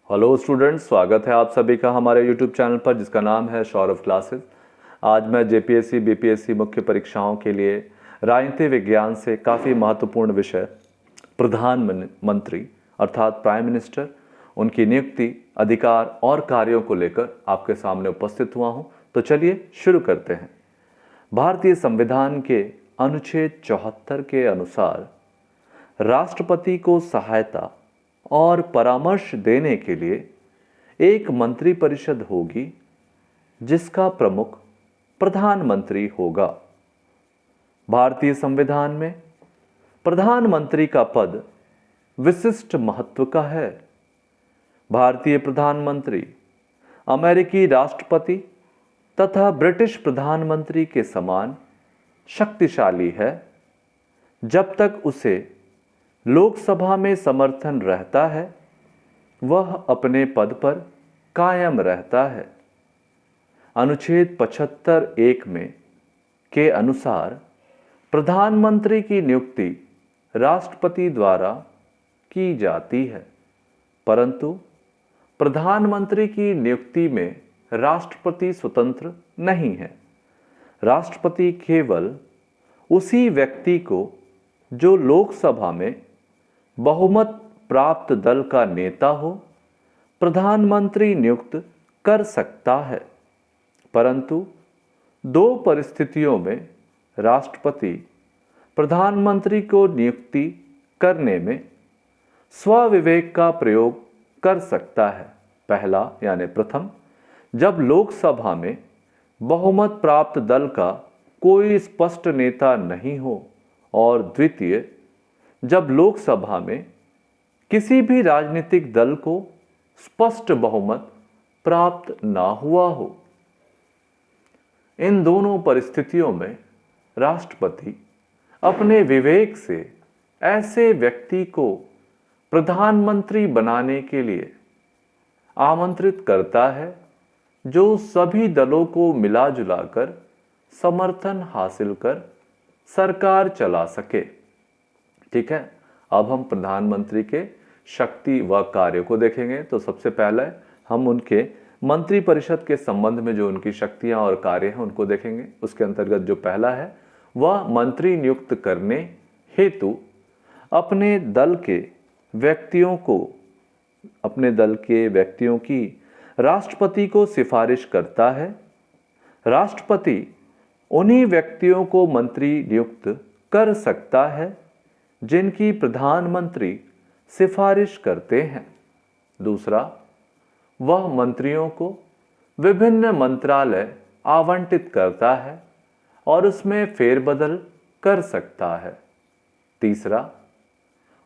Hello students, स्वागत है आप सभी का हमारे यूट्यूब चैनल पर जिसका नाम है सौरभ क्लासेस। आज मैं जेपीएससी बीपीएससी मुख्य परीक्षाओं के लिए राजनीति विज्ञान से काफ़ी महत्वपूर्ण विषय प्रधानमंत्री अर्थात प्राइम मिनिस्टर, उनकी नियुक्ति, अधिकार और कार्यों को लेकर आपके सामने उपस्थित हुआ हूँ। तो चलिए शुरू करते हैं। भारतीय संविधान के अनुच्छेद 74 के अनुसार राष्ट्रपति को सहायता और परामर्श देने के लिए एक मंत्रिपरिषद होगी जिसका प्रमुख प्रधानमंत्री होगा। भारतीय संविधान में प्रधानमंत्री का पद विशिष्ट महत्व का है। भारतीय प्रधानमंत्री अमेरिकी राष्ट्रपति तथा ब्रिटिश प्रधानमंत्री के समान शक्तिशाली है जब तक उसे लोकसभा में समर्थन रहता है, वह अपने पद पर कायम रहता है। अनुच्छेद 75(1) में के अनुसार प्रधानमंत्री की नियुक्ति राष्ट्रपति द्वारा की जाती है, परंतु प्रधानमंत्री की नियुक्ति में राष्ट्रपति स्वतंत्र नहीं है। राष्ट्रपति केवल उसी व्यक्ति को जो लोकसभा में बहुमत प्राप्त दल का नेता हो प्रधानमंत्री नियुक्त कर सकता है, परंतु दो परिस्थितियों में राष्ट्रपति प्रधानमंत्री को नियुक्ति करने में स्वविवेक का प्रयोग कर सकता है। पहला यानी प्रथम, जब लोकसभा में बहुमत प्राप्त दल का कोई स्पष्ट नेता नहीं हो, और द्वितीय, जब लोकसभा में किसी भी राजनीतिक दल को स्पष्ट बहुमत प्राप्त ना हुआ हो। इन दोनों परिस्थितियों में राष्ट्रपति अपने विवेक से ऐसे व्यक्ति को प्रधानमंत्री बनाने के लिए आमंत्रित करता है जो सभी दलों को मिला जुलाकर समर्थन हासिल कर सरकार चला सके। ठीक है, अब हम प्रधानमंत्री के शक्ति व कार्य को देखेंगे। तो सबसे पहले हम उनके मंत्रिपरिषद के संबंध में जो उनकी शक्तियां और कार्य हैं उनको देखेंगे। उसके अंतर्गत जो पहला है वह मंत्री नियुक्त करने हेतु अपने दल के व्यक्तियों की राष्ट्रपति को सिफारिश करता है। राष्ट्रपति उन्हीं व्यक्तियों को मंत्री नियुक्त कर सकता है जिनकी प्रधानमंत्री सिफारिश करते हैं। दूसरा, वह मंत्रियों को विभिन्न मंत्रालय आवंटित करता है और उसमें फेरबदल कर सकता है। तीसरा,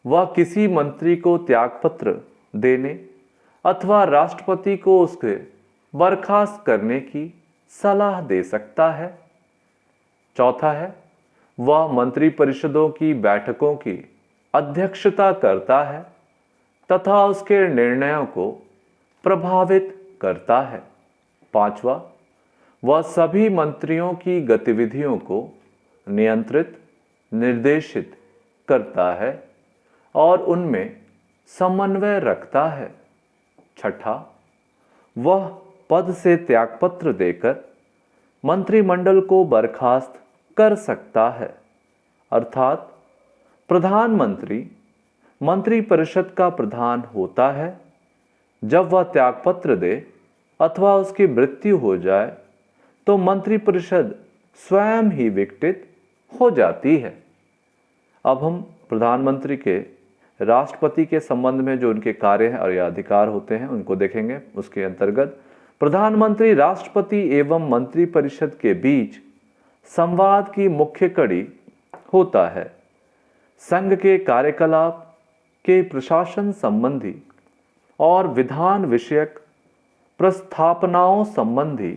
वह किसी मंत्री को त्यागपत्र देने अथवा राष्ट्रपति को उसके बर्खास्त करने की सलाह दे सकता है। चौथा है, वह मंत्रिपरिषदों की बैठकों की अध्यक्षता करता है तथा उसके निर्णयों को प्रभावित करता है। पांचवा, वह सभी मंत्रियों की गतिविधियों को नियंत्रित, निर्देशित करता है और उनमें समन्वय रखता है। छठा, वह पद से त्यागपत्र देकर मंत्रिमंडल को बर्खास्त कर सकता है, अर्थात प्रधानमंत्री मंत्रिपरिषद का प्रधान होता है। जब वह त्यागपत्र दे अथवा उसकी मृत्यु हो जाए तो मंत्रिपरिषद स्वयं ही विघटित हो जाती है। अब हम प्रधानमंत्री के राष्ट्रपति के संबंध में जो उनके कार्य हैं और या अधिकार होते हैं उनको देखेंगे। उसके अंतर्गत प्रधानमंत्री राष्ट्रपति एवं मंत्रिपरिषद के बीच संवाद की मुख्य कड़ी होता है। संघ के कार्यकलाप के प्रशासन संबंधी और विधान विषयक प्रस्थापनाओं संबंधी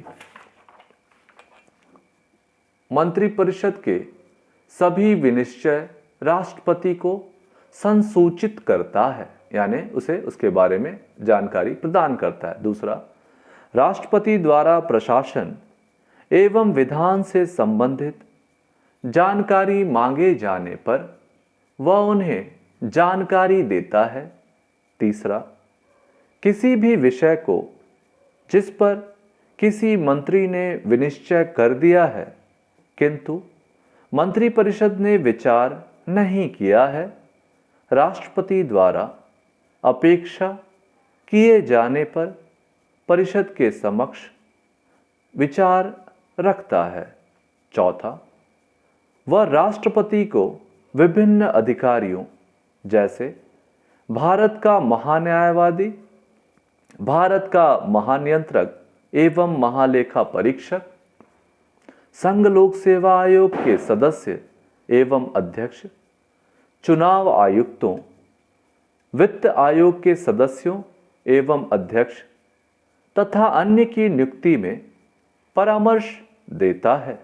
मंत्रिपरिषद के सभी विनिश्चय राष्ट्रपति को संसूचित करता है, यानी उसे उसके बारे में जानकारी प्रदान करता है। दूसरा, राष्ट्रपति द्वारा प्रशासन एवं विधान से संबंधित जानकारी मांगे जाने पर वह उन्हें जानकारी देता है। तीसरा, किसी भी विषय को जिस पर किसी मंत्री ने विनिश्चय कर दिया है किंतु मंत्रिपरिषद ने विचार नहीं किया है, राष्ट्रपति द्वारा अपेक्षा किए जाने पर परिषद के समक्ष विचार रखता है। चौथा, वह राष्ट्रपति को विभिन्न अधिकारियों जैसे भारत का महान्यायवादी, भारत का महानियंत्रक एवं महालेखा परीक्षक, संघ लोक सेवा आयोग के सदस्य एवं अध्यक्ष, चुनाव आयुक्तों, वित्त आयोग के सदस्यों एवं अध्यक्ष तथा अन्य की नियुक्ति में परामर्श देता है।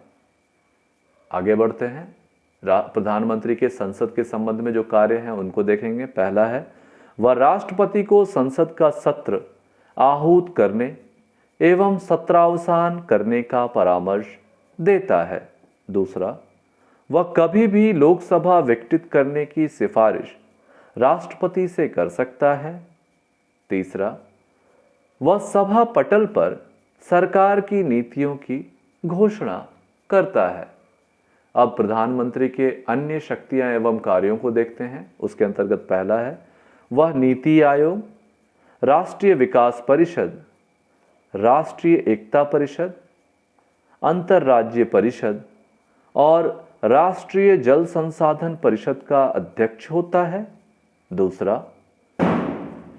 आगे बढ़ते हैं, प्रधानमंत्री के संसद के संबंध में जो कार्य हैं उनको देखेंगे। पहला है, वह राष्ट्रपति को संसद का सत्र आहूत करने एवं सत्रावसान करने का परामर्श देता है। दूसरा, वह कभी भी लोकसभा विघटित करने की सिफारिश राष्ट्रपति से कर सकता है। तीसरा, वह सभा पटल पर सरकार की नीतियों की घोषणा करता है। अब प्रधानमंत्री के अन्य शक्तियां एवं कार्यों को देखते हैं। उसके अंतर्गत पहला है, वह नीति आयोग, राष्ट्रीय विकास परिषद, राष्ट्रीय एकता परिषद, अंतर्राज्यीय परिषद और राष्ट्रीय जल संसाधन परिषद का अध्यक्ष होता है। दूसरा,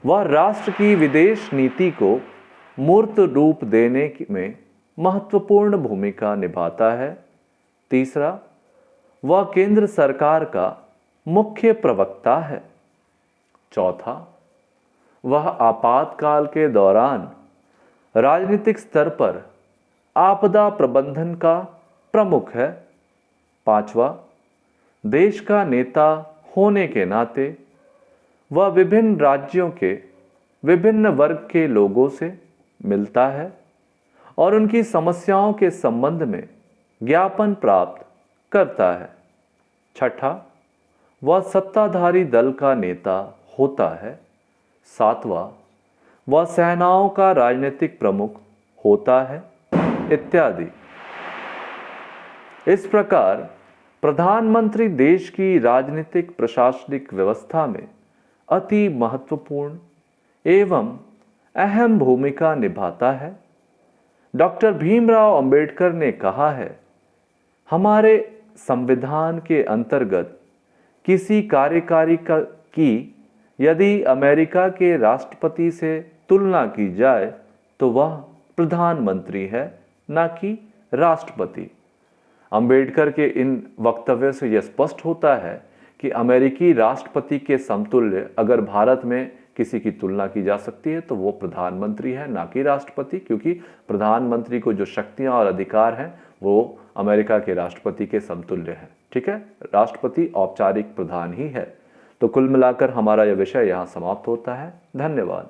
वह राष्ट्र की विदेश नीति को मूर्त रूप देने में महत्वपूर्ण भूमिका निभाता है। तीसरा, वह केंद्र सरकार का मुख्य प्रवक्ता है। चौथा, वह आपातकाल के दौरान राजनीतिक स्तर पर आपदा प्रबंधन का प्रमुख है। पांचवा, देश का नेता होने के नाते वह विभिन्न राज्यों के विभिन्न वर्ग के लोगों से मिलता है और उनकी समस्याओं के संबंध में ज्ञापन प्राप्त करता है। छठा, वह सत्ताधारी दल का नेता होता है। सातवां, वह सेनाओं का राजनीतिक प्रमुख होता है, इत्यादि। इस प्रकार प्रधानमंत्री देश की राजनीतिक प्रशासनिक व्यवस्था में अति महत्वपूर्ण एवं अहम भूमिका निभाता है। डॉक्टर भीमराव अंबेडकर ने कहा है, हमारे संविधान के अंतर्गत किसी कार्यकारी की यदि अमेरिका के राष्ट्रपति से तुलना की जाए तो वह प्रधानमंत्री है, ना कि राष्ट्रपति। अंबेडकर के इन वक्तव्यों से यह स्पष्ट होता है कि अमेरिकी राष्ट्रपति के समतुल्य अगर भारत में किसी की तुलना की जा सकती है तो वो प्रधानमंत्री है, ना कि राष्ट्रपति, क्योंकि प्रधानमंत्री को जो शक्तियां और अधिकार हैं वो अमेरिका के राष्ट्रपति के समतुल्य है। ठीक है, राष्ट्रपति औपचारिक प्रधान ही है। तो कुल मिलाकर हमारा यह विषय यहाँ समाप्त होता है। धन्यवाद।